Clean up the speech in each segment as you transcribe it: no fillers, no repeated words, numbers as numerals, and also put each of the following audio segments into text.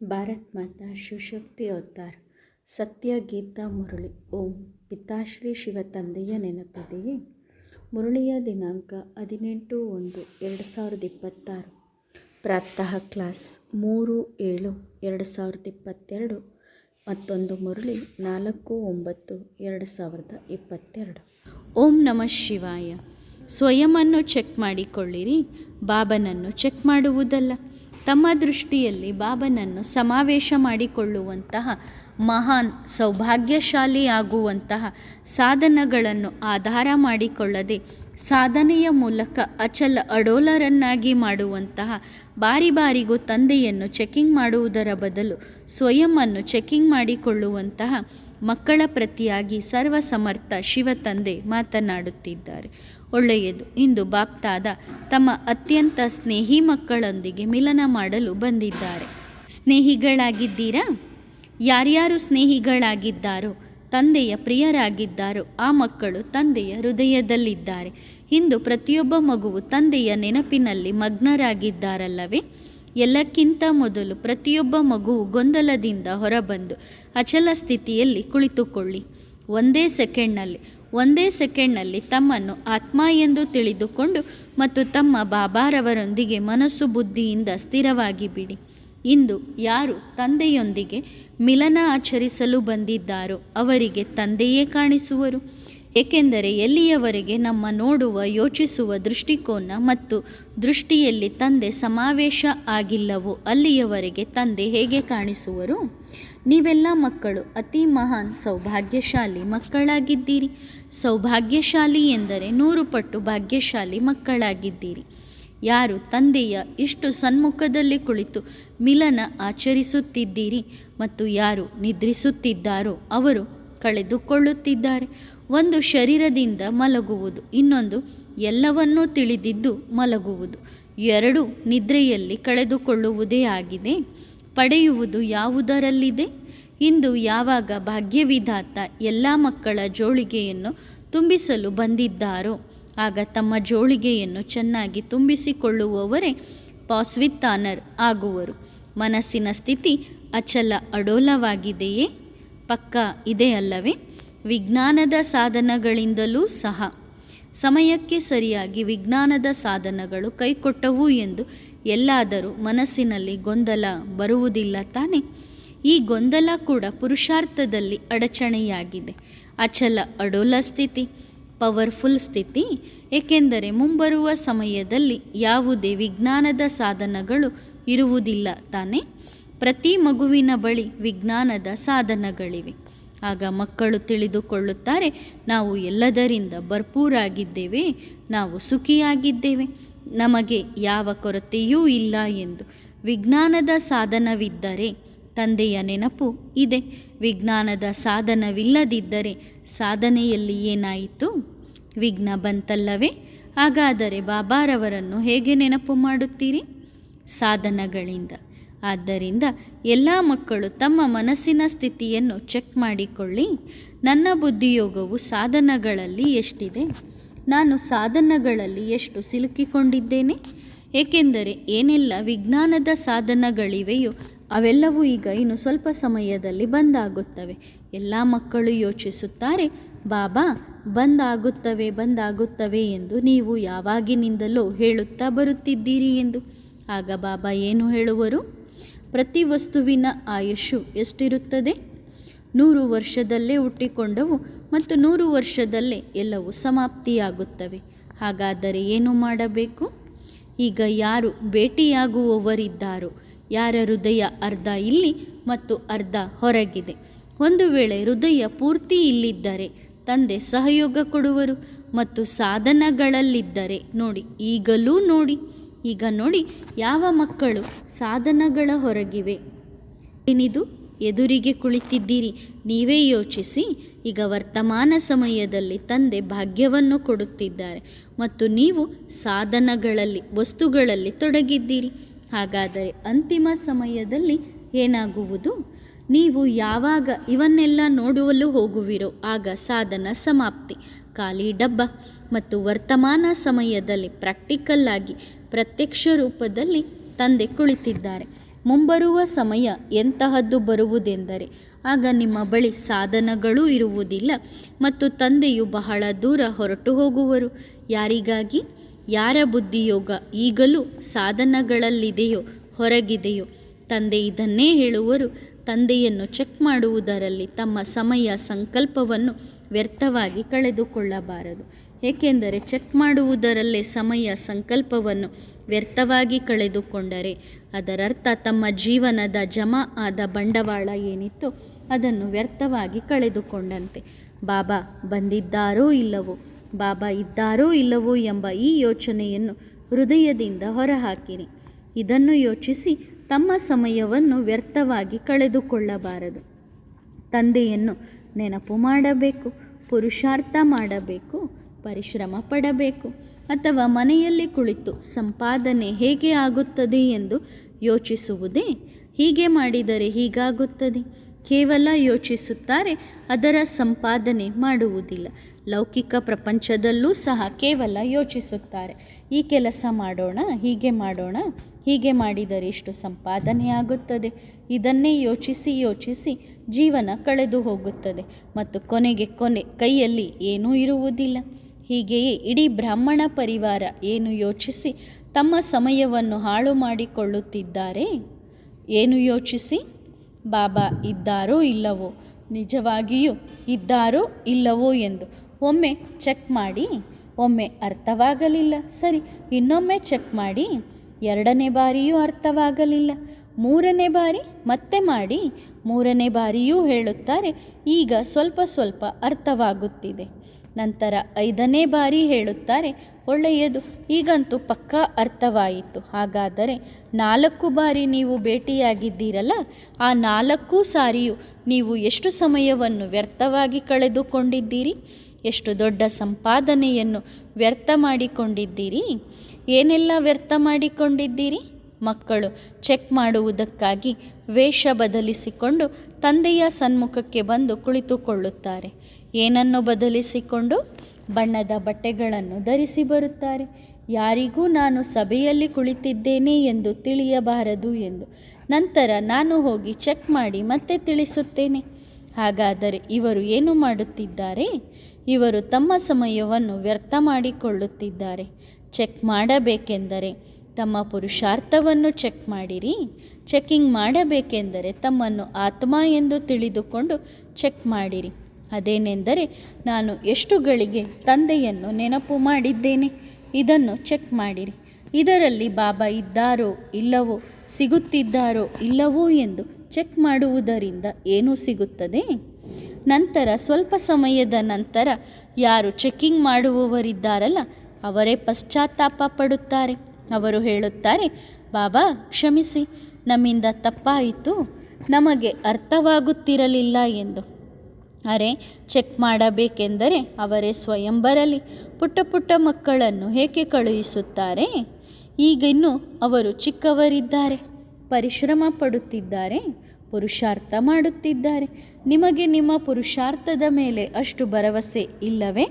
ಭಾರತ್ ಮಾತಾ Shivashakti avatar ಸತ್ಯ ಗೀತಾ ಮುರಳಿ. ಓಂ ಪಿತಾಶ್ರೀ ಶಿವ ತಂದೆಯ ನೆನಪಿದೆಯೇ? ಮುರಳಿಯ ದಿನಾಂಕ 18/1/2026. ಪ್ರಾತಃ ಕ್ಲಾಸ್ 3/7/2022. ಮತ್ತೊಂದು ಮುರಳಿ 4/9/2022. ಓಂ ನಮಃ ಶಿವಾಯ. ಸ್ವಯಮನ್ನು ಚೆಕ್ ಮಾಡಿಕೊಳ್ಳಿರಿ, ಬಾಬನನ್ನು ಚೆಕ್ ಮಾಡುವುದಲ್ಲ. ತಮ್ಮ ದೃಷ್ಟಿಯಲ್ಲಿ ಬಾಬನನ್ನು ಸಮಾವೇಶ ಮಾಡಿಕೊಳ್ಳುವಂತಹ ಮಹಾನ್ ಸೌಭಾಗ್ಯಶಾಲಿ ಆಗುವಂತಹ ಸಾಧನಗಳನ್ನು ಆಧಾರ ಮಾಡಿಕೊಳ್ಳದೆ ಸಾಧನೆಯ ಮೂಲಕ ಅಚಲ ಅಡೋಲರನ್ನಾಗಿ ಮಾಡುವಂತಹ ಬಾರಿ ಬಾರಿಗೂ ತಂದೆಯನ್ನು ಚೆಕಿಂಗ್ ಮಾಡುವುದರ ಬದಲು ಸ್ವಯಂವನ್ನು ಚೆಕಿಂಗ್ ಮಾಡಿಕೊಳ್ಳುವಂತಹ ಮಕ್ಕಳ ಪ್ರತಿಯಾಗಿ ಸರ್ವಸಮರ್ಥ ಶಿವ ತಂದೆ ಮಾತನಾಡುತ್ತಿದ್ದಾರೆ. ಒಳ್ಳೆಯದು. ಇಂದು ಬಾಪ್ತಾದ ತಮ್ಮ ಅತ್ಯಂತ ಸ್ನೇಹಿ ಮಕ್ಕಳೊಂದಿಗೆ ಮಿಲನ ಮಾಡಲು ಬಂದಿದ್ದಾರೆ. ಸ್ನೇಹಿಗಳಾಗಿದ್ದೀರಾ? ಯಾರ್ಯಾರು ಸ್ನೇಹಿಗಳಾಗಿದ್ದಾರೋ, ತಂದೆಯ ಪ್ರಿಯರಾಗಿದ್ದಾರೋ ಆ ಮಕ್ಕಳು ತಂದೆಯ ಹೃದಯದಲ್ಲಿದ್ದಾರೆ. ಇಂದು ಪ್ರತಿಯೊಬ್ಬ ಮಗುವು ತಂದೆಯ ನೆನಪಿನಲ್ಲಿ ಮಗ್ನರಾಗಿದ್ದಾರಲ್ಲವೇ? ಎಲ್ಲಕ್ಕಿಂತ ಮೊದಲು ಪ್ರತಿಯೊಬ್ಬ ಮಗುವು ಗೊಂದಲದಿಂದ ಹೊರಬಂದು ಅಚಲ ಸ್ಥಿತಿಯಲ್ಲಿ ಕುಳಿತುಕೊಳ್ಳಿ. ಒಂದೇ ಸೆಕೆಂಡ್ನಲ್ಲಿ ತಮ್ಮನ್ನು ಆತ್ಮ ಎಂದು ತಿಳಿದುಕೊಂಡು ಮತ್ತು ತಮ್ಮ ಬಾಬಾರವರೊಂದಿಗೆ ಮನಸ್ಸು ಬುದ್ಧಿಯಿಂದ ಸ್ಥಿರವಾಗಿ ಬಿಡಿ. ಇಂದು ಯಾರು ತಂದೆಯೊಂದಿಗೆ ಮಿಲನ ಆಚರಿಸಲು ಬಂದಿದ್ದಾರೋ ಅವರಿಗೆ ತಂದೆಯೇ ಕಾಣಿಸುವರು. ಏಕೆಂದರೆ ಎಲ್ಲಿಯವರೆಗೆ ನಮ್ಮ ನೋಡುವ ಯೋಚಿಸುವ ದೃಷ್ಟಿಕೋನ ಮತ್ತು ದೃಷ್ಟಿಯಲ್ಲಿ ತಂದೆ ಸಮಾವೇಶ ಆಗಿಲ್ಲವೋ ಅಲ್ಲಿಯವರೆಗೆ ತಂದೆ ಹೇಗೆ ಕಾಣಿಸುವರು? ನೀವೆಲ್ಲ ಮಕ್ಕಳು ಅತಿ ಮಹಾನ್ ಸೌಭಾಗ್ಯಶಾಲಿ ಮಕ್ಕಳಾಗಿದ್ದೀರಿ. ಸೌಭಾಗ್ಯಶಾಲಿ ಎಂದರೆ 100 ಪಟ್ಟು ಭಾಗ್ಯಶಾಲಿ ಮಕ್ಕಳಾಗಿದ್ದೀರಿ. ಯಾರು ತಂದೆಯ ಇಷ್ಟು ಸನ್ಮುಖದಲ್ಲಿ ಕುಳಿತು ಮಿಲನ ಆಚರಿಸುತ್ತಿದ್ದೀರಿ ಮತ್ತು ಯಾರು ನಿದ್ರಿಸುತ್ತಿದ್ದಾರೋ ಅವರು ಕಳೆದುಕೊಳ್ಳುತ್ತಿದ್ದಾರೆ. ಒಂದು ಶರೀರದಿಂದ ಮಲಗುವುದು, ಇನ್ನೊಂದು ಎಲ್ಲವನ್ನೂ ತಿಳಿದಿದ್ದು ಮಲಗುವುದು. 2 ನಿದ್ರೆಯಲ್ಲಿ ಕಳೆದುಕೊಳ್ಳುವುದೇ ಆಗಿದೆ. ಪಡೆಯುವುದು ಯಾವುದರಲ್ಲಿದೆ? ಇಂದು ಯಾವಾಗ ಭಾಗ್ಯವಿಧಾತ ಎಲ್ಲ ಮಕ್ಕಳ ಜೋಳಿಗೆಯನ್ನು ತುಂಬಿಸಲು ಬಂದಿದ್ದಾರೋ ಆಗ ತಮ್ಮ ಜೋಳಿಗೆಯನ್ನು ಚೆನ್ನಾಗಿ ತುಂಬಿಸಿಕೊಳ್ಳುವವರೇ ಪಾಸ್ ವಿತ್ ಆನರ್ ಆಗುವರು. ಮನಸ್ಸಿನ ಸ್ಥಿತಿ ಅಚಲ ಅಡೋಲವಾಗಿದೆಯೇ? ಪಕ್ಕಾ ಇದೆ ಅಲ್ಲವೇ? ವಿಜ್ಞಾನದ ಸಾಧನಗಳಿಂದಲೂ ಸಹ ಸಮಯಕ್ಕೆ ಸರಿಯಾಗಿ ವಿಜ್ಞಾನದ ಸಾಧನಗಳು ಕೈಕೊಟ್ಟವು ಎಂದು ಎಲ್ಲಾದರೂ ಮನಸ್ಸಿನಲ್ಲಿ ಗೊಂದಲ ಬರುವುದಿಲ್ಲ ತಾನೆ? ಈ ಗೊಂದಲ ಕೂಡ ಪುರುಷಾರ್ಥದಲ್ಲಿ ಅಡಚಣೆಯಾಗಿದೆ. ಅಚಲ ಅಡೋಲ ಸ್ಥಿತಿ ಪವರ್ಫುಲ್ ಸ್ಥಿತಿ. ಏಕೆಂದರೆ ಮುಂಬರುವ ಸಮಯದಲ್ಲಿ ಯಾವುದೇ ವಿಜ್ಞಾನದ ಸಾಧನಗಳು ಇರುವುದಿಲ್ಲ ತಾನೆ? ಪ್ರತಿ ಮಗುವಿನ ಬಳಿ ವಿಜ್ಞಾನದ ಸಾಧನಗಳಿವೆ. ಆಗ ಮಕ್ಕಳು ತಿಳಿದುಕೊಳ್ಳುತ್ತಾರೆ, ನಾವು ಎಲ್ಲದರಿಂದ ಭರ್ಪೂರಾಗಿದ್ದೇವೆ, ನಾವು ಸುಖಿಯಾಗಿದ್ದೇವೆ, ನಮಗೆ ಯಾವ ಕೊರತೆಯೂ ಇಲ್ಲ ಎಂದು. ವಿಜ್ಞಾನದ ಸಾಧನವಿದ್ದರೆ ತಂದೆಯ ನೆನಪು ಇದೆ. ವಿಜ್ಞಾನದ ಸಾಧನವಿಲ್ಲದಿದ್ದರೆ ಸಾಧನೆಯಲ್ಲಿ ಏನಾಯಿತು? ವಿಘ್ನ ಬಂತಲ್ಲವೇ? ಹಾಗಾದರೆ ಬಾಬಾರವರನ್ನು ಹೇಗೆ ನೆನಪು ಮಾಡುತ್ತೀರಿ? ಸಾಧನಗಳಿಂದ. ಆದ್ದರಿಂದ ಎಲ್ಲ ಮಕ್ಕಳು ತಮ್ಮ ಮನಸ್ಸಿನ ಸ್ಥಿತಿಯನ್ನು ಚೆಕ್ ಮಾಡಿಕೊಳ್ಳಿ. ನನ್ನ ಬುದ್ಧಿಯೋಗವು ಸಾಧನಗಳಲ್ಲಿ ಎಷ್ಟಿದೆ? ನಾನು ಸಾಧನಗಳಲ್ಲಿ ಎಷ್ಟು ಸಿಲುಕಿಕೊಂಡಿದ್ದೇನೆ? ಏಕೆಂದರೆ ಏನೆಲ್ಲ ವಿಜ್ಞಾನದ ಸಾಧನಗಳಿವೆಯೋ ಅವೆಲ್ಲವೂ ಈಗ ಇನ್ನು ಸ್ವಲ್ಪ ಸಮಯದಲ್ಲಿ ಬಂದಾಗುತ್ತವೆ. ಎಲ್ಲ ಮಕ್ಕಳು ಯೋಚಿಸುತ್ತಾರೆ, ಬಾಬಾ ಬಂದಾಗುತ್ತವೆ ಎಂದು ನೀವು ಯಾವಾಗಿನಿಂದಲೂ ಹೇಳುತ್ತಾ ಬರುತ್ತಿದ್ದೀರಿ ಎಂದು. ಆಗ ಬಾಬಾ ಏನು ಹೇಳುವರು? ಪ್ರತಿ ವಸ್ತುವಿನ ಆಯುಷು ಎಷ್ಟಿರುತ್ತದೆ? 100 ವರ್ಷದಲ್ಲೇ ಹುಟ್ಟಿಕೊಂಡವು ಮತ್ತು 100 ವರ್ಷದಲ್ಲೇ ಎಲ್ಲವೂ ಸಮಾಪ್ತಿಯಾಗುತ್ತವೆ. ಹಾಗಾದರೆ ಏನು ಮಾಡಬೇಕು? ಈಗ ಯಾರು ಭೇಟಿಯಾಗುವವರಿದ್ದಾರೋ, ಯಾರ ಹೃದಯ ಅರ್ಧ ಇಲ್ಲಿ ಮತ್ತು ಅರ್ಧ ಹೊರಗಿದೆ. ಒಂದು ವೇಳೆ ಹೃದಯ ಪೂರ್ತಿ ಇಲ್ಲಿದ್ದರೆ ತಂದೆ ಸಹಯೋಗ ಕೊಡುವರು ಮತ್ತು ಸಾಧನಗಳಲ್ಲಿದ್ದರೆ ನೋಡಿ, ಈಗ ನೋಡಿ ಯಾವ ಮಕ್ಕಳು ಸಾಧನಗಳ ಹೊರಗಿವೆ. ಏನಿದು? ಎದುರಿಗೆ ಕುಳಿತಿದ್ದೀರಿ. ನೀವೇ ಯೋಚಿಸಿ. ಈಗ ವರ್ತಮಾನ ಸಮಯದಲ್ಲಿ ತಂದೆ ಭಾಗ್ಯವನ್ನು ಕೊಡುತ್ತಿದ್ದಾರೆ ಮತ್ತು ನೀವು ಸಾಧನಗಳಲ್ಲಿ ವಸ್ತುಗಳಲ್ಲಿ ತೊಡಗಿದ್ದೀರಿ. ಹಾಗಾದರೆ ಅಂತಿಮ ಸಮಯದಲ್ಲಿ ಏನಾಗುವುದು? ನೀವು ಯಾವಾಗ ಇವನ್ನೆಲ್ಲ ನೋಡಲು ಹೋಗುವಿರೋ ಆಗ ಸಾಧನ ಸಮಾಪ್ತಿ, ಖಾಲಿ ಡಬ್ಬ. ಮತ್ತು ವರ್ತಮಾನ ಸಮಯದಲ್ಲಿ ಪ್ರಾಕ್ಟಿಕಲ್ ಆಗಿ ಪ್ರತ್ಯಕ್ಷ ರೂಪದಲ್ಲಿ ತಂದೆ ಕುಳಿತಿದ್ದಾರೆ. ಮುಂಬರುವ ಸಮಯ ಎಂತಹದ್ದು ಬರುವುದೆಂದರೆ ಆಗ ನಿಮ್ಮ ಬಳಿ ಸಾಧನಗಳೂ ಇರುವುದಿಲ್ಲ ಮತ್ತು ತಂದೆಯು ಬಹಳ ದೂರ ಹೊರಟು ಹೋಗುವರು. ಯಾರಿಗಾಗಿ? ಯಾರ ಬುದ್ಧಿಯೋಗ ಈಗಲೂ ಸಾಧನಗಳಲ್ಲಿದೆಯೋ ಹೊರಗಿದೆಯೋ. ತಂದೆ ಇದನ್ನೇ ಹೇಳುವರು. ತಂದೆಯನ್ನು ಚೆಕ್ ಮಾಡುವುದರಲ್ಲಿ ತಮ್ಮ ಸಮಯ ಸಂಕಲ್ಪವನ್ನು ವ್ಯರ್ಥವಾಗಿ ಕಳೆದುಕೊಳ್ಳಬಾರದು. ಏಕೆಂದರೆ ಚೆಕ್ ಮಾಡುವುದರಲ್ಲೇ ಸಮಯ ಸಂಕಲ್ಪವನ್ನು ವ್ಯರ್ಥವಾಗಿ ಕಳೆದುಕೊಂಡರೆ ಅದರರ್ಥ ತಮ್ಮ ಜೀವನದ ಜಮಾ ಆದ ಬಂಡವಾಳ ಏನಿತ್ತು ಅದನ್ನು ವ್ಯರ್ಥವಾಗಿ ಕಳೆದುಕೊಂಡಂತೆ. ಬಾಬಾ ಬಂದಿದ್ದಾರೋ ಇಲ್ಲವೋ, ಬಾಬಾ ಇದ್ದಾರೋ ಇಲ್ಲವೋ ಎಂಬ ಈ ಯೋಚನೆಯನ್ನು ಹೃದಯದಿಂದ ಹೊರಹಾಕಿರಿ. ಇದನ್ನು ಯೋಚಿಸಿ ತಮ್ಮ ಸಮಯವನ್ನು ವ್ಯರ್ಥವಾಗಿ ಕಳೆದುಕೊಳ್ಳಬಾರದು. ತಂದೆಯನ್ನು ನೆನಪು ಮಾಡಬೇಕು, ಪುರುಷಾರ್ಥ ಮಾಡಬೇಕು, ಪರಿಶ್ರಮ ಪಡಬೇಕು. ಅಥವಾ ಮನೆಯಲ್ಲಿ ಕುಳಿತು ಸಂಪಾದನೆ ಹೇಗೆ ಆಗುತ್ತದೆ ಎಂದು ಯೋಚಿಸುವುದೇ? ಹೀಗೆ ಮಾಡಿದರೆ ಹೀಗಾಗುತ್ತದೆ. ಕೇವಲ ಯೋಚಿಸುತ್ತಾರೆ, ಅದರ ಸಂಪಾದನೆ ಮಾಡುವುದಿಲ್ಲ. ಲೌಕಿಕ ಪ್ರಪಂಚದಲ್ಲೂ ಸಹ ಕೇವಲ ಯೋಚಿಸುತ್ತಾರೆ. ಈ ಕೆಲಸ ಮಾಡೋಣ, ಹೀಗೆ ಮಾಡೋಣ, ಹೀಗೆ ಮಾಡಿದರೆ ಇಷ್ಟು ಸಂಪಾದನೆ ಆಗುತ್ತದೆ. ಇದನ್ನೇ ಯೋಚಿಸಿ ಯೋಚಿಸಿ ಜೀವನ ಕಳೆದು ಹೋಗುತ್ತದೆ ಮತ್ತು ಕೊನೆಗೆ ಕೈಯಲ್ಲಿ ಏನೂ ಇರುವುದಿಲ್ಲ. ಹೀಗೆಯೇ ಇಡೀ ಬ್ರಾಹ್ಮಣ ಪರಿವಾರ ಏನು ಯೋಚಿಸಿ ತಮ್ಮ ಸಮಯವನ್ನು ಹಾಳು ಮಾಡಿಕೊಳ್ಳುತ್ತಿದ್ದಾರೆ? ಏನು ಯೋಚಿಸಿ? ಬಾಬಾ ಇದ್ದಾರೋ ಇಲ್ಲವೋ, ನಿಜವಾಗಿಯೂ ಇದ್ದಾರೋ ಇಲ್ಲವೋ ಎಂದು ಒಮ್ಮೆ ಚೆಕ್ ಮಾಡಿ. ಒಮ್ಮೆ ಅರ್ಥವಾಗಲಿಲ್ಲ, ಸರಿ ಇನ್ನೊಮ್ಮೆ ಚೆಕ್ ಮಾಡಿ. ಎರಡನೇ ಬಾರಿಯೂ ಅರ್ಥವಾಗಲಿಲ್ಲ, ಮೂರನೇ ಬಾರಿ ಮತ್ತೆ ಮಾಡಿ. ಮೂರನೇ ಬಾರಿಯೂ ಹೇಳುತ್ತಾರೆ, ಈಗ ಸ್ವಲ್ಪ ಸ್ವಲ್ಪ ಅರ್ಥವಾಗುತ್ತಿದೆ. ನಂತರ 5ನೇ ಬಾರಿ ಹೇಳುತ್ತಾರೆ, ಒಳ್ಳೆಯದು, ಈಗಂತೂ ಪಕ್ಕಾ ಅರ್ಥವಾಯಿತು. ಹಾಗಾದರೆ 4 ಬಾರಿ ನೀವು ಭೇಟಿಯಾಗಿದ್ದೀರಲ್ಲ, ಆ 4 ಸಾರಿಯೂ ನೀವು ಎಷ್ಟು ಸಮಯವನ್ನು ವ್ಯರ್ಥವಾಗಿ ಕಳೆದುಕೊಂಡಿದ್ದೀರಿ? ಎಷ್ಟು ದೊಡ್ಡ ಸಂಪಾದನೆಯನ್ನು ವ್ಯರ್ಥ ಮಾಡಿಕೊಂಡಿದ್ದೀರಿ? ಏನೆಲ್ಲ ವ್ಯರ್ಥ ಮಾಡಿಕೊಂಡಿದ್ದೀರಿ? ಮಕ್ಕಳು ಚೆಕ್ ಮಾಡುವುದಕ್ಕಾಗಿ ವೇಷ ಬದಲಿಸಿಕೊಂಡು ತಂದೆಯ ಸನ್ಮುಖಕ್ಕೆ ಬಂದು ಕುಳಿತುಕೊಳ್ಳುತ್ತಾರೆ. ಏನನ್ನು ಬದಲಿಸಿಕೊಂಡು? ಬಣ್ಣದ ಬಟ್ಟೆಗಳನ್ನು ಧರಿಸಿ ಬರುತ್ತಾರೆ. ಯಾರಿಗೂ ನಾನು ಸಭೆಯಲ್ಲಿ ಕುಳಿತಿದ್ದೇನೆ ಎಂದು ತಿಳಿಯಬಾರದು ಎಂದು. ನಂತರ ನಾನು ಹೋಗಿ ಚೆಕ್ ಮಾಡಿ ಮತ್ತೆ ತಿಳಿಸುತ್ತೇನೆ. ಹಾಗಾದರೆ ಇವರು ಏನು ಮಾಡುತ್ತಿದ್ದಾರೆ? ಇವರು ತಮ್ಮ ಸಮಯವನ್ನು ವ್ಯರ್ಥ ಮಾಡಿಕೊಳ್ಳುತ್ತಿದ್ದಾರೆ. ಚೆಕ್ ಮಾಡಬೇಕೆಂದರೆ ತಮ್ಮ ಪುರುಷಾರ್ಥವನ್ನು ಚೆಕ್ ಮಾಡಿರಿ. ಚೆಕಿಂಗ್ ಮಾಡಬೇಕೆಂದರೆ ತಮ್ಮನ್ನು ಆತ್ಮ ಎಂದು ತಿಳಿದುಕೊಂಡು ಚೆಕ್ ಮಾಡಿರಿ. ಅದೇನೆಂದರೆ ನಾನು ಎಷ್ಟು ಗಳಿಗೆ ತಂದೆಯನ್ನು ನೆನಪು ಮಾಡಿದ್ದೇನೆ, ಇದನ್ನು ಚೆಕ್ ಮಾಡಿರಿ. ಇದರಲ್ಲಿ ಬಾಬಾ ಇದ್ದಾರೋ ಇಲ್ಲವೋ, ಸಿಗುತ್ತಿದ್ದಾರೋ ಇಲ್ಲವೋ ಎಂದು ಚೆಕ್ ಮಾಡುವುದರಿಂದ ಏನೂ ಸಿಗುತ್ತದೆ? ನಂತರ ಸ್ವಲ್ಪ ಸಮಯದ ನಂತರ ಯಾರು ಚೆಕಿಂಗ್ ಮಾಡುವವರಿದ್ದಾರಲ್ಲ ಅವರೇ ಪಶ್ಚಾತ್ತಾಪ ಪಡುತ್ತಾರೆ. ಅವರು ಹೇಳುತ್ತಾರೆ, ಬಾಬಾ ಕ್ಷಮಿಸಿ, ನಮ್ಮಿಂದ ತಪ್ಪಾಯಿತು, ನಮಗೆ ಅರ್ಥವಾಗುತ್ತಿರಲಿಲ್ಲ ಎಂದು. ಅರೆ, ಚೆಕ್ ಮಾಡಬೇಕೆಂದರೆ ಅವರೇ ಸ್ವಯಂ ಬರಲಿ. ಪುಟ್ಟ ಪುಟ್ಟ ಮಕ್ಕಳನ್ನು ಏಕೆ ಕಳುಹಿಸುತ್ತಾರೆ? ಈಗಿನ್ನೂ ಅವರು ಚಿಕ್ಕವರಿದ್ದಾರೆ, ಪರಿಶ್ರಮ ಪಡುತ್ತಿದ್ದಾರೆ, ಪುರುಷಾರ್ಥ ಮಾಡುತ್ತಿದ್ದಾರೆ. ನಿಮಗೆ ನಿಮ್ಮ ಪುರುಷಾರ್ಥದ ಮೇಲೆ ಅಷ್ಟು ಭರವಸೆ ಇಲ್ಲವೇ?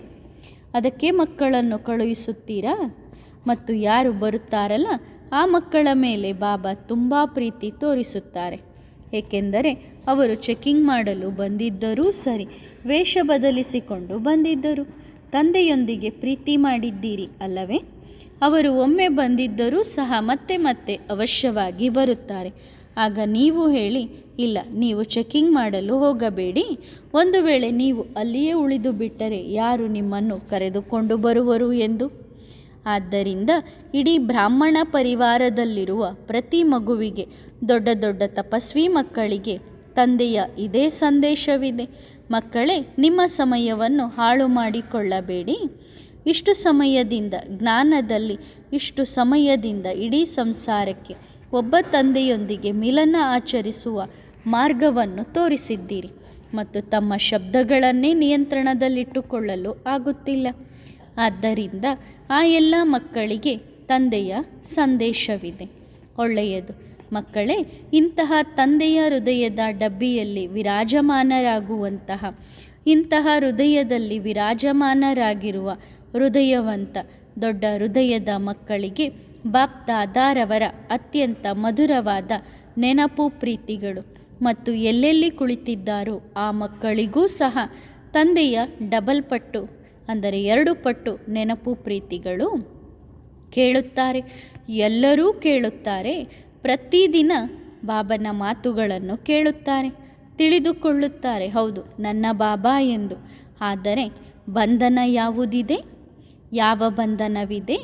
ಅದಕ್ಕೆ ಮಕ್ಕಳನ್ನು ಕಳುಹಿಸುತ್ತೀರಾ? ಮತ್ತು ಯಾರು ಬರುತ್ತಾರಲ್ಲ ಆ ಮಕ್ಕಳ ಮೇಲೆ ಬಾಬಾ ತುಂಬ ಪ್ರೀತಿ ತೋರಿಸುತ್ತಾರೆ. ಏಕೆಂದರೆ ಅವರು ಚೆಕಿಂಗ್ ಮಾಡಲು ಬಂದಿದ್ದರೂ ಸರಿ, ವೇಷ ಬದಲಿಸಿಕೊಂಡು ಬಂದಿದ್ದರು. ತಂದೆಯೊಂದಿಗೆ ಪ್ರೀತಿ ಮಾಡಿದ್ದೀರಿ ಅಲ್ಲವೇ? ಅವರು ಒಮ್ಮೆ ಬಂದಿದ್ದರೂ ಸಹ ಮತ್ತೆ ಮತ್ತೆ ಅವಶ್ಯವಾಗಿ ಬರುತ್ತಾರೆ. ಆಗ ನೀವು ಹೇಳಿ, ಇಲ್ಲ, ನೀವು ಚೆಕಿಂಗ್ ಮಾಡಲು ಹೋಗಬೇಡಿ. ಒಂದು ವೇಳೆ ನೀವು ಅಲ್ಲಿಯೇ ಉಳಿದು ಬಿಟ್ಟರೆ ಯಾರು ನಿಮ್ಮನ್ನು ಕರೆದುಕೊಂಡು ಬರುವರು ಎಂದು. ಆದ್ದರಿಂದ ಇಡೀ ಬ್ರಾಹ್ಮಣ ಪರಿವಾರದಲ್ಲಿರುವ ಪ್ರತಿ ಮಗುವಿಗೆ, ದೊಡ್ಡ ದೊಡ್ಡ ತಪಸ್ವಿ ಮಕ್ಕಳಿಗೆ ತಂದೆಯ ಇದೇ ಸಂದೇಶವಿದೆ. ಮಕ್ಕಳೇ, ನಿಮ್ಮ ಸಮಯವನ್ನು ಹಾಳು ಮಾಡಿಕೊಳ್ಳಬೇಡಿ. ಇಷ್ಟು ಸಮಯದಿಂದ ಜ್ಞಾನದಲ್ಲಿ, ಇಷ್ಟು ಸಮಯದಿಂದ ಇಡೀ ಸಂಸಾರಕ್ಕೆ ಒಬ್ಬ ತಂದೆಯೊಂದಿಗೆ ಮಿಲನ ಆಚರಿಸುವ ಮಾರ್ಗವನ್ನು ತೋರಿಸಿದ್ದೀರಿ ಮತ್ತು ತಮ್ಮ ಶಬ್ದಗಳನ್ನೇ ನಿಯಂತ್ರಣದಲ್ಲಿಟ್ಟುಕೊಳ್ಳಲು ಆಗುತ್ತಿಲ್ಲ. ಆದ್ದರಿಂದ ಆ ಎಲ್ಲ ಮಕ್ಕಳಿಗೆ ತಂದೆಯ ಸಂದೇಶವಿದೆ. ಒಳ್ಳೆಯದು ಮಕ್ಕಳೇ, ಇಂತಹ ತಂದೆಯ ಹೃದಯದ ಡಬ್ಬಿಯಲ್ಲಿ ವಿರಾಜಮಾನರಾಗುವಂತಹ, ಇಂತಹ ಹೃದಯದಲ್ಲಿ ವಿರಾಜಮಾನರಾಗಿರುವ ಹೃದಯವಂತ ದೊಡ್ಡ ಹೃದಯದ ಮಕ್ಕಳಿಗೆ ಬಾಪ್ ದಾದಾರವರ ಅತ್ಯಂತ ಮಧುರವಾದ ನೆನಪು ಪ್ರೀತಿಗಳು ಮತ್ತು ಎಲ್ಲೆಲ್ಲಿ ಕುಳಿತಿದ್ದಾರೋ ಆ ಮಕ್ಕಳಿಗೂ ಸಹ ತಂದೆಯ ಡಬಲ್ ಪಟ್ಟು ಅಂದರೆ 2 ಪಟ್ಟು ನೆನಪು ಪ್ರೀತಿಗಳು ಕೇಳುತ್ತಾರೆ. ಎಲ್ಲರೂ ಕೇಳುತ್ತಾರೆ. ಪ್ರತಿದಿನ ಬಾಬನ ಮಾತುಗಳನ್ನು ಕೇಳುತ್ತಾರೆ, ತಿಳಿದುಕೊಳ್ಳುತ್ತಾರೆ, ಹೌದು ನನ್ನ ಬಾಬಾ ಎಂದು. ಆದರೆ ಬಂಧನ ಯಾವುದಿದೆ? ಯಾವ ಬಂಧನವಿದೆ?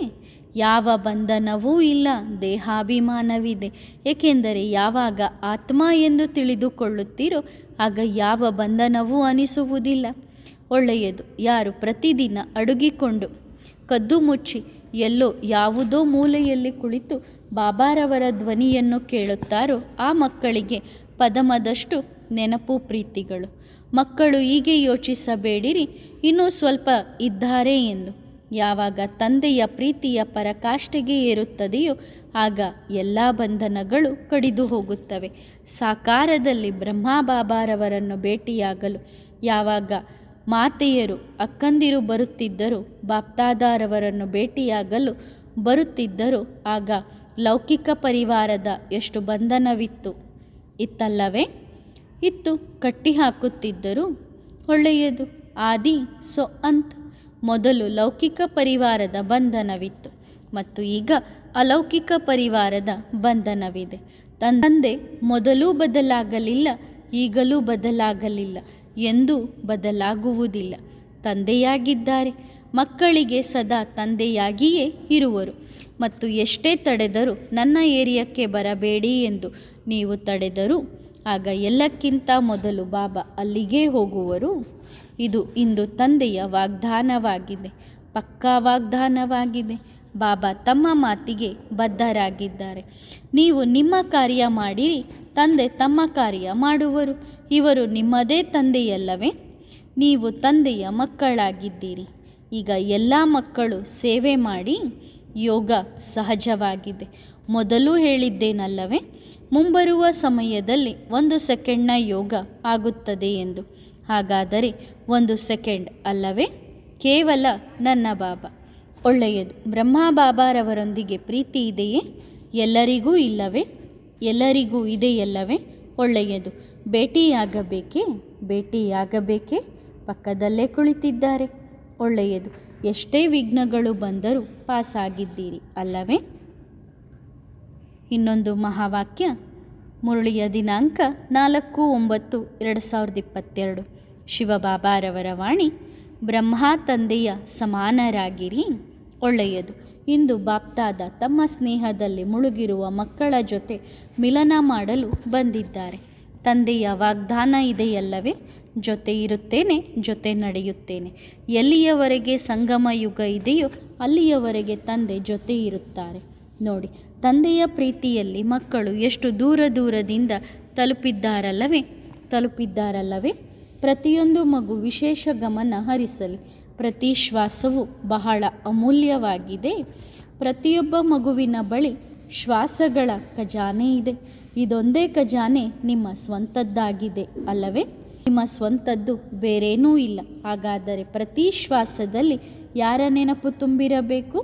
ಯಾವ ಬಂಧನವೂ ಇಲ್ಲ, ದೇಹಾಭಿಮಾನವಿದೆ. ಏಕೆಂದರೆ ಯಾವಾಗ ಆತ್ಮ ಎಂದು ತಿಳಿದುಕೊಳ್ಳುತ್ತೀರೋ ಆಗ ಯಾವ ಬಂಧನವೂ ಅನಿಸುವುದಿಲ್ಲ. ಒಳ್ಳೆಯದು. ಯಾರು ಪ್ರತಿದಿನ ಅಡುಗಿಕೊಂಡು ಕದ್ದು ಮುಚ್ಚಿ ಎಲ್ಲೋ ಯಾವುದೋ ಮೂಲೆಯಲ್ಲಿ ಕುಳಿತು ಬಾಬಾರವರ ಧ್ವನಿಯನ್ನು ಕೇಳುತ್ತಾರೋ ಆ ಮಕ್ಕಳಿಗೆ ಪದಮದಷ್ಟು ನೆನಪು ಪ್ರೀತಿಗಳು. ಮಕ್ಕಳು ಹೀಗೆ ಯೋಚಿಸಬೇಡಿರಿ, ಇನ್ನೂ ಸ್ವಲ್ಪ ಇದ್ದಾರೆ ಎಂದು. ಯಾವಾಗ ತಂದೆಯ ಪ್ರೀತಿಯ ಪರಾಕಾಷ್ಠೆಗೆ ಏರುತ್ತದೆಯೋ ಆಗ ಎಲ್ಲ ಬಂಧನಗಳು ಕಡಿದು ಹೋಗುತ್ತವೆ. ಸಾಕಾರದಲ್ಲಿ ಬ್ರಹ್ಮ ಬಾಬಾರವರನ್ನು ಭೇಟಿಯಾಗಲು ಯಾವಾಗ ಮಾತೆಯರು ಅಕ್ಕಂದಿರು ಬರುತ್ತಿದ್ದರು, ಬಾಪ್ದಾದಾರವರನ್ನು ಭೇಟಿಯಾಗಲು ಬರುತ್ತಿದ್ದರು, ಆಗ ಲೌಕಿಕ ಪರಿವಾರದ ಎಷ್ಟು ಬಂಧನವಿತ್ತು ಇತ್ತಲ್ಲವೇ? ಇತ್ತು. ಕಟ್ಟಿ ಹಾಕುತ್ತಿದ್ದರು. ಒಳ್ಳೆಯದು. ಆದಿ ಸೊ ಅಂತ್. ಮೊದಲು ಲೌಕಿಕ ಪರಿವಾರದ ಬಂಧನವಿತ್ತು ಮತ್ತು ಈಗ ಅಲೌಕಿಕ ಪರಿವಾರದ ಬಂಧನವಿದೆ. ತಂದೆ ಮೊದಲೂ ಬದಲಾಗಲಿಲ್ಲ, ಈಗಲೂ ಬದಲಾಗಲಿಲ್ಲ, ಎಂದೂ ಬದಲಾಗುವುದಿಲ್ಲ. ತಂದೆಯಾಗಿದ್ದಾರೆ. ಮಕ್ಕಳಿಗೆ ಸದಾ ತಂದೆಯಾಗಿಯೇ ಇರುವರು ಮತ್ತು ಎಷ್ಟೇ ತಡೆದರೂ ನನ್ನ ಏರಿಯಾಕ್ಕೆ ಬರಬೇಡಿ ಎಂದು ನೀವು ತಡೆದರೂ ಆಗ ಎಲ್ಲಕ್ಕಿಂತ ಮೊದಲು ಬಾಬಾ ಅಲ್ಲಿಗೇ ಹೋಗುವರು. ಇದು ಇಂದು ತಂದೆಯ ವಾಗ್ದಾನವಾಗಿದೆ, ಪಕ್ಕಾ ವಾಗ್ದಾನವಾಗಿದೆ. ಬಾಬಾ ತಮ್ಮ ಮಾತಿಗೆ ಬದ್ಧರಾಗಿದ್ದಾರೆ. ನೀವು ನಿಮ್ಮ ಕಾರ್ಯ ಮಾಡಿರಿ, ತಂದೆ ತಮ್ಮ ಕಾರ್ಯ ಮಾಡುವರು. ಇವರು ನಿಮ್ಮದೇ ತಂದೆಯಲ್ಲವೇ? ನೀವು ತಂದೆಯ ಮಕ್ಕಳಾಗಿದ್ದೀರಿ. ಈಗ ಎಲ್ಲ ಮಕ್ಕಳು ಸೇವೆ ಮಾಡಿ. ಯೋಗ ಸಹಜವಾಗಿದೆ. ಮೊದಲು ಹೇಳಿದ್ದೇನಲ್ಲವೇ, ಮುಂಬರುವ ಸಮಯದಲ್ಲಿ 1 ಸೆಕೆಂಡ್ನ ಯೋಗ ಆಗುತ್ತದೆ ಎಂದು. ಹಾಗಾದರೆ 1 ಸೆಕೆಂಡ್ ಅಲ್ಲವೇ? ಕೇವಲ ನನ್ನ ಬಾಬಾ. ಒಳ್ಳೆಯದು. ಬ್ರಹ್ಮ ಬಾಬಾರವರೊಂದಿಗೆ ಪ್ರೀತಿ ಇದೆಯೇ? ಎಲ್ಲರಿಗೂ ಇಲ್ಲವೇ? ಎಲ್ಲರಿಗೂ ಇದೆಯಲ್ಲವೇ? ಒಳ್ಳೆಯದು. ಭೇಟಿಯಾಗಬೇಕೇ? ಭೇಟಿಯಾಗಬೇಕೇ? ಪಕ್ಕದಲ್ಲೇ ಕುಳಿತಿದ್ದಾರೆ. ಒಳ್ಳೆಯದು. ಎಷ್ಟೇ ವಿಘ್ನಗಳು ಬಂದರೂ ಪಾಸಾಗಿದ್ದೀರಿ ಅಲ್ಲವೇ? ಇನ್ನೊಂದು ಮಹಾವಾಕ್ಯ. ಮುರಳಿಯ ದಿನಾಂಕ 4/9/2022. ಶಿವಬಾಬಾರವರ ವಾಣಿ. ಬ್ರಹ್ಮ ತಂದೆಯ ಸಮಾನರಾಗಿರಿ. ಒಳ್ಳೆಯದು. ಇಂದು ಬಾಪ್ದಾದ ತಮ್ಮ ಸ್ನೇಹದಲ್ಲಿ ಮುಳುಗಿರುವ ಮಕ್ಕಳ ಜೊತೆ ಮಿಲನ ಮಾಡಲು ಬಂದಿದ್ದಾರೆ. ತಂದೆಯ ವಾಗ್ದಾನ ಇದೆಯಲ್ಲವೇ? ಜೊತೆ ಇರುತ್ತೇನೆ, ಜೊತೆ ನಡೆಯುತ್ತೇನೆ. ಎಲ್ಲಿಯವರೆಗೆ ಸಂಗಮ ಯುಗ ಇದೆಯೋ ಅಲ್ಲಿಯವರೆಗೆ ತಂದೆ ಜೊತೆ ಇರುತ್ತಾರೆ. ನೋಡಿ, ತಂದೆಯ ಪ್ರೀತಿಯಲ್ಲಿ ಮಕ್ಕಳು ಎಷ್ಟು ದೂರದಿಂದ ತಲುಪಿದ್ದಾರಲ್ಲವೇ? ಪ್ರತಿಯೊಂದು ಮಗು ವಿಶೇಷ ಗಮನ ಹರಿಸಲಿ. ಪ್ರತಿ ಶ್ವಾಸವೂ ಬಹಳ ಅಮೂಲ್ಯವಾಗಿದೆ. ಪ್ರತಿಯೊಬ್ಬ ಮಗುವಿನ ಬಳಿ ಶ್ವಾಸಗಳ ಖಜಾನೆ ಇದೆ. ಇದೊಂದೇ ಖಜಾನೆ ನಿಮ್ಮ ಸ್ವಂತದ್ದಾಗಿದೆ ಅಲ್ಲವೇ? ನಿಮ್ಮ ಸ್ವಂತದ್ದು ಬೇರೇನೂ ಇಲ್ಲ. ಹಾಗಾದರೆ ಪ್ರತಿ ಶ್ವಾಸದಲ್ಲಿ ಯಾರ ನೆನಪು ತುಂಬಿರಬೇಕು?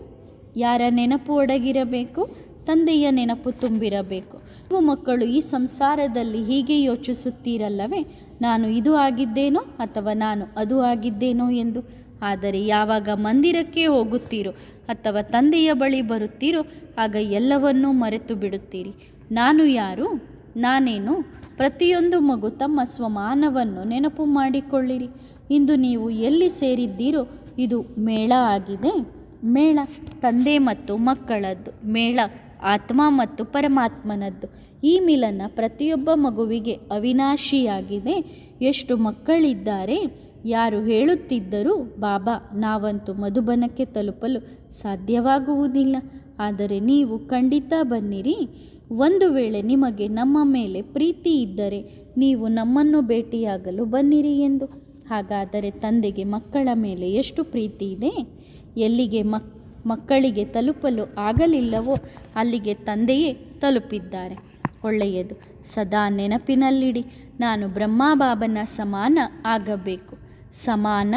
ಯಾರ ನೆನಪು ಒಡಗಿರಬೇಕು? ತಂದೆಯ ನೆನಪು ತುಂಬಿರಬೇಕು. ನೀವು ಮಕ್ಕಳು ಈ ಸಂಸಾರದಲ್ಲಿ ಹೀಗೆ ಯೋಚಿಸುತ್ತೀರಲ್ಲವೇ, ನಾನು ಇದು ಆಗಿದ್ದೇನೋ ಅಥವಾ ನಾನು ಅದು ಆಗಿದ್ದೇನೋ ಎಂದು. ಆದರೆ ಯಾವಾಗ ಮಂದಿರಕ್ಕೆ ಹೋಗುತ್ತೀರೋ ಅಥವಾ ತಂದೆಯ ಬಳಿ ಬರುತ್ತೀರೋ ಆಗ ಎಲ್ಲವನ್ನೂ ಮರೆತು ಬಿಡುತ್ತೀರಿ. ನಾನು ಯಾರು? ನಾನೇನು? ಪ್ರತಿಯೊಂದು ಮಗು ತಮ್ಮ ಸ್ವಮಾನವನ್ನು ನೆನಪು ಮಾಡಿಕೊಳ್ಳಿರಿ. ಇಂದು ನೀವು ಎಲ್ಲಿ ಸೇರಿದ್ದೀರೋ ಇದು ಮೇಳ ಆಗಿದೆ. ಮೇಳ ತಂದೆ ಮತ್ತು ಮಕ್ಕಳದ್ದು, ಮೇಳ ಆತ್ಮ ಮತ್ತು ಪರಮಾತ್ಮನದ್ದು. ಈ ಮಿಲನ ಪ್ರತಿಯೊಬ್ಬ ಮಗುವಿಗೆ ಅವಿನಾಶಿಯಾಗಿದೆ. ಎಷ್ಟು ಮಕ್ಕಳಿದ್ದಾರೆ? ಯಾರು ಹೇಳುತ್ತಿದ್ದರೂ ಬಾಬಾ ನಾವಂತೂ ಮಧುಬನಕ್ಕೆ ತಲುಪಲು ಸಾಧ್ಯವಾಗುವುದಿಲ್ಲ, ಆದರೆ ನೀವು ಖಂಡಿತ ಬನ್ನಿರಿ. ಒಂದು ವೇಳೆ ನಿಮಗೆ ನಮ್ಮ ಮೇಲೆ ಪ್ರೀತಿ ಇದ್ದರೆ ನೀವು ನಮ್ಮನ್ನು ಭೇಟಿಯಾಗಲು ಬನ್ನಿರಿ ಎಂದು. ಹಾಗಾದರೆ ತಂದೆಗೆ ಮಕ್ಕಳ ಮೇಲೆ ಎಷ್ಟು ಪ್ರೀತಿ ಇದೆ? ಎಲ್ಲಿಗೆ ಮಕ್ಕಳಿಗೆ ತಲುಪಲು ಆಗಲಿಲ್ಲವೋ ಅಲ್ಲಿಗೆ ತಂದೆಯೇ ತಲುಪಿದ್ದಾರೆ. ಒಳ್ಳೆಯದು. ಸದಾ ನೆನಪಿನಲ್ಲಿಡಿ, ನಾನು ಬ್ರಹ್ಮ ಬಾಬನ ಸಮಾನ ಆಗಬೇಕು. ಸಮಾನ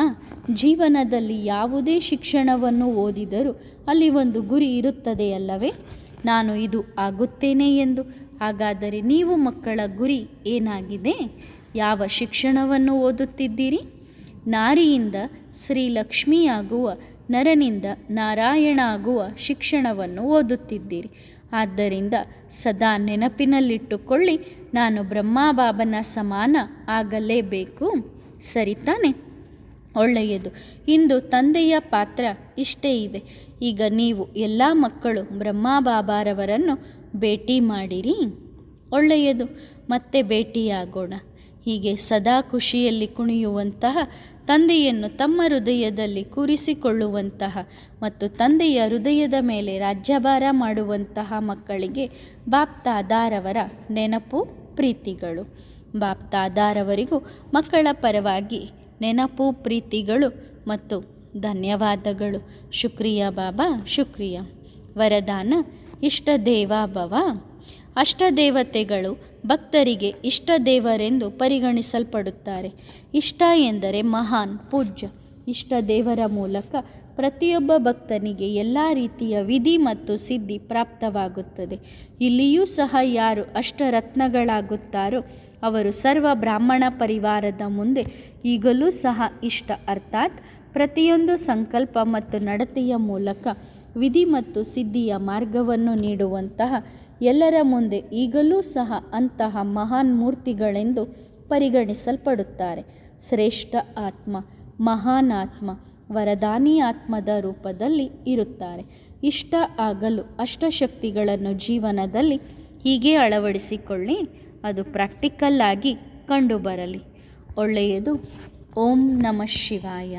ಜೀವನದಲ್ಲಿ ಯಾವುದೇ ಶಿಕ್ಷಣವನ್ನು ಓದಿದರೂ ಅಲ್ಲಿ ಒಂದು ಗುರಿ ಇರುತ್ತದೆಯಲ್ಲವೇ? ನಾನು ಇದು ಆಗುತ್ತೇನೆ ಎಂದು. ಹಾಗಾದರೆ ನೀವು ಮಕ್ಕಳ ಗುರಿ ಏನಾಗಿದೆ? ಯಾವ ಶಿಕ್ಷಣವನ್ನು ಓದುತ್ತಿದ್ದೀರಿ? ನಾರಿಯಿಂದ ಶ್ರೀಲಕ್ಷ್ಮಿಯಾಗುವ, ನರನಿಂದ ನಾರಾಯಣ ಆಗುವ ಶಿಕ್ಷಣವನ್ನು ಓದುತ್ತಿದ್ದೀರಿ. ಆದ್ದರಿಂದ ಸದಾ ನೆನಪಿನಲ್ಲಿಟ್ಟುಕೊಳ್ಳಿ, ನಾನು ಬ್ರಹ್ಮಬಾಬನ ಸಮಾನ ಆಗಲೇಬೇಕು. ಸರಿ ತಾನೆ? ಒಳ್ಳೆಯದು. ಇಂದು ತಂದೆಯ ಪಾತ್ರ ಇಷ್ಟೇ ಇದೆ. ಈಗ ನೀವು ಎಲ್ಲ ಮಕ್ಕಳು ಬ್ರಹ್ಮಬಾಬಾರವರನ್ನು ಭೇಟಿ ಮಾಡಿರಿ. ಒಳ್ಳೆಯದು. ಮತ್ತೆ ಭೇಟಿಯಾಗೋಣ. ಹೀಗೆ ಸದಾ ಖುಷಿಯಲ್ಲಿ ಕುಣಿಯುವಂತಹ, ತಂದೆಯನ್ನು ತಮ್ಮ ಹೃದಯದಲ್ಲಿ ಕೂರಿಸಿಕೊಳ್ಳುವಂತಹ ಮತ್ತು ತಂದೆಯ ಹೃದಯದ ಮೇಲೆ ರಾಜ್ಯಭಾರ ಮಾಡುವಂತಹ ಮಕ್ಕಳಿಗೆ ಬಾಪ್ ದಾದಾರವರ ನೆನಪು, ಪ್ರೀತಿಗಳು. ಬಾಪ್ ದಾದಾರವರಿಗೂ ಮಕ್ಕಳ ಪರವಾಗಿ ನೆನಪು, ಪ್ರೀತಿಗಳು ಮತ್ತು ಧನ್ಯವಾದಗಳು. ಶುಕ್ರಿಯಾ ಬಾಬಾ, ಶುಕ್ರಿಯಾ. ವರದಾನ: ಇಷ್ಟ ದೇವಾಭವ. ಅಷ್ಟದೇವತೆಗಳು ಭಕ್ತರಿಗೆ ಇಷ್ಟ ದೇವರೆಂದು ಪರಿಗಣಿಸಲ್ಪಡುತ್ತಾರೆ. ಇಷ್ಟ ಎಂದರೆ ಮಹಾನ್, ಪೂಜ್ಯ. ಇಷ್ಟ ದೇವರ ಮೂಲಕ ಪ್ರತಿಯೊಬ್ಬ ಭಕ್ತನಿಗೆ ಎಲ್ಲ ರೀತಿಯ ವಿಧಿ ಮತ್ತು ಸಿದ್ಧಿ ಪ್ರಾಪ್ತವಾಗುತ್ತದೆ. ಇಲ್ಲಿಯೂ ಸಹ ಯಾರು ಅಷ್ಟರತ್ನಗಳಾಗುತ್ತಾರೋ ಅವರು ಸರ್ವ ಬ್ರಾಹ್ಮಣ ಪರಿವಾರದ ಮುಂದೆ ಈಗಲೂ ಸಹ ಇಷ್ಟ, ಅರ್ಥಾತ್ ಪ್ರತಿಯೊಂದು ಸಂಕಲ್ಪ ಮತ್ತು ನಡತೆಯ ಮೂಲಕ ವಿಧಿ ಮತ್ತು ಸಿದ್ಧಿಯ ಮಾರ್ಗವನ್ನು ನೀಡುವಂತಹ ಎಲ್ಲರ ಮುಂದೆ ಈಗಲೂ ಸಹ ಅಂತಹ ಮಹಾನ್ ಮೂರ್ತಿಗಳೆಂದು ಪರಿಗಣಿಸಲ್ಪಡುತ್ತಾರೆ. ಶ್ರೇಷ್ಠ ಆತ್ಮ, ಮಹಾನ್ ಆತ್ಮ, ವರದಾನಿ ಆತ್ಮದ ರೂಪದಲ್ಲಿ ಇರುತ್ತಾರೆ. ಇಷ್ಟ ಆಗಲು ಅಷ್ಟಶಕ್ತಿಗಳನ್ನು ಜೀವನದಲ್ಲಿ ಹೀಗೆ ಅಳವಡಿಸಿಕೊಳ್ಳಿ. ಅದು ಪ್ರಾಕ್ಟಿಕಲ್ ಆಗಿ ಕಂಡುಬರಲಿ. ಒಳ್ಳೆಯದು. ಓಂ ನಮಃ ಶಿವಾಯ.